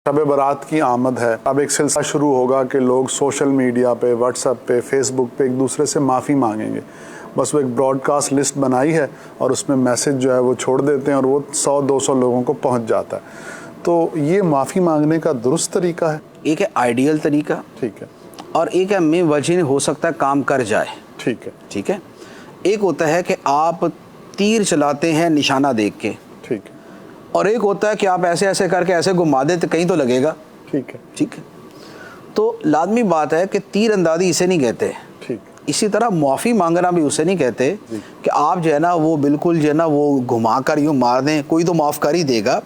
शब बारात की आमद है। अब एक सिलसिला शुरू होगा कि लोग सोशल मीडिया पे, व्हाट्सएप पे, फेसबुक पे एक दूसरे से माफ़ी मांगेंगे। बस वो एक ब्रॉडकास्ट लिस्ट बनाई है और उसमें मैसेज जो है वो छोड़ देते हैं और वो 100-200 लोगों को पहुंच जाता है। तो ये माफ़ी मांगने का दुरुस्त तरीका है? एक है आइडियल तरीका, ठीक है, और एक है में वजह हो सकता है काम कर जाए। ठीक है, ठीक है। एक होता है कि आप तीर चलाते हैं निशाना देख के, ठीक है, और एक होता है कि आप ऐसे ऐसे करके ऐसे घुमा देते कहीं तो लगेगा। ठीक है, ठीक है। तो लाजमी बात है कि तीर अंदाजी इसे नहीं कहते। ठीक। इसी तरह माफ़ी मांगना भी उसे नहीं कहते कि आप जो है ना वो बिल्कुल जो है ना वो घुमा कर यूँ मार दें, कोई तो माफ़ कर ही देगा।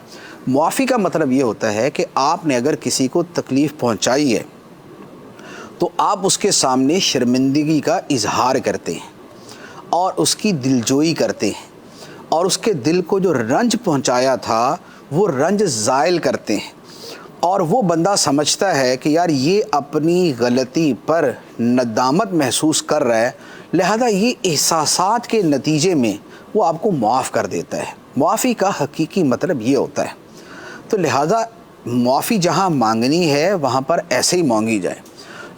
माफ़ी का मतलब ये होता है कि आपने अगर किसी को तकलीफ़ पहुंचाई है तो आप उसके सामने शर्मिंदगी का इजहार करते हैं और उसकी दिलजोई करते हैं और उसके दिल को जो रंज पहुंचाया था वो रंज ज़ायल करते हैं, और वो बंदा समझता है कि यार ये अपनी गलती पर नदामत महसूस कर रहा है, लिहाजा ये एहसासात के नतीजे में वो आपको माफ़ कर देता है। माफ़ी का हकीकी मतलब ये होता है। तो लिहाजा माफ़ी जहाँ मांगनी है वहाँ पर ऐसे ही मांगी जाए।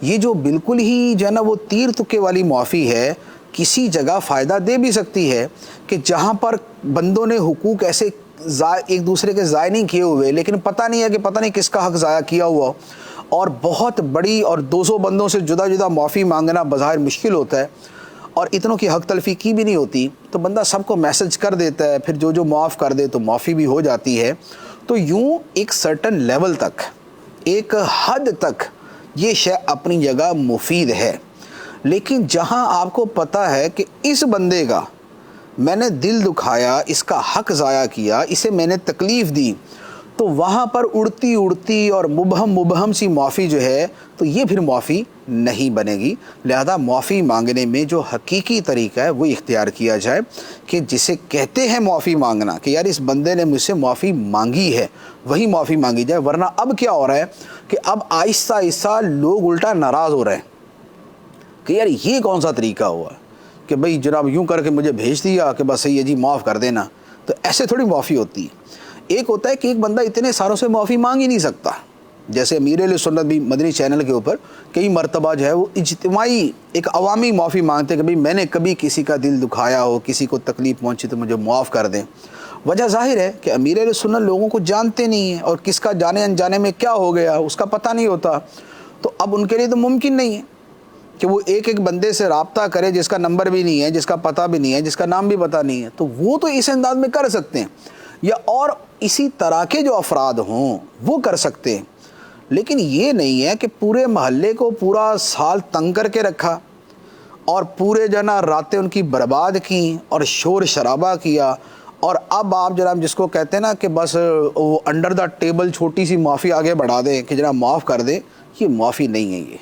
ये जो बिल्कुल ही जो है ना वो तीर तुक्के वाली माफ़ी है, किसी जगह फ़ायदा दे भी सकती है कि जहाँ पर बंदों ने हुकूक ऐसे एक दूसरे के ज़ाय नहीं किए हुए, लेकिन पता नहीं है कि पता नहीं किसका हक़ ज़ाया किया हुआ, और बहुत बड़ी और 200 बंदों से जुदा जुदा माफ़ी मांगना बज़ाहिर मुश्किल होता है और इतनों की हक़ तलफ़ी की भी नहीं होती, तो बंदा सबको मैसेज कर देता है, फिर जो माफ़ कर दे तो माफ़ी भी हो जाती है। तो यूँ एक सर्टन लेवल तक, एक हद तक ये शय अपनी जगह मुफीद है। लेकिन जहाँ आपको पता है कि इस बंदे का मैंने दिल दुखाया, इसका हक़ ज़ाया किया, इसे मैंने तकलीफ़ दी, तो वहाँ पर उड़ती उड़ती और मुबहम सी माफ़ी जो है, तो ये फिर माफ़ी नहीं बनेगी। लिहाजा माफ़ी मांगने में जो हकीकी तरीका है वो इख्तियार किया जाए कि जिसे कहते हैं माफ़ी मांगना, कि यार इस बंदे ने मुझसे माफ़ी मांगी है, वही माफ़ी मांगी जाए। वरना अब क्या हो रहा है कि अब आहिस्ता आहिस्ता लोग उल्टा नाराज़ हो रहे हैं कि यार ये कौन सा तरीका हुआ कि भाई जनाब यूँ करके मुझे भेज दिया कि बस ये जी माफ़ कर देना। तो ऐसे थोड़ी माफ़ी होती है। एक होता है कि एक बंदा इतने सारों से माफ़ी मांग ही नहीं सकता। जैसे अमीर सुन्नत भी मदनी चैनल के ऊपर कई मरतबा जो है वो इज्तिमाई एक अवामी माफ़ी मांगते हैं कि भाई मैंने कभी किसी का दिल दुखाया हो, किसी को तकलीफ़ पहुँची तो मुझे माफ़ कर दें। वजह ज़ाहिर है कि अमीर सुन्नत लोगों को जानते नहीं हैं और किसका जाने अनजाने में क्या हो गया उसका पता नहीं होता। तो अब उनके लिए तो मुमकिन नहीं है कि वो एक एक बंदे से राब्ता करे जिसका नंबर भी नहीं है, जिसका पता भी नहीं है, जिसका नाम भी पता नहीं है। तो वो तो इस अंदाज में कर सकते हैं, या और इसी तरह के जो अफराद हों वो कर सकते हैं। लेकिन ये नहीं है कि पूरे महल्ले को पूरा साल तंग करके रखा और पूरे जना रातें उनकी बर्बाद की और शोर शराबा किया, और अब आप जनाब जिसको कहते हैं ना कि बस वो अंडर द टेबल छोटी सी माफ़ी आगे बढ़ा दें कि जनाब माफ़ कर दें, ये माफ़ी नहीं है। ये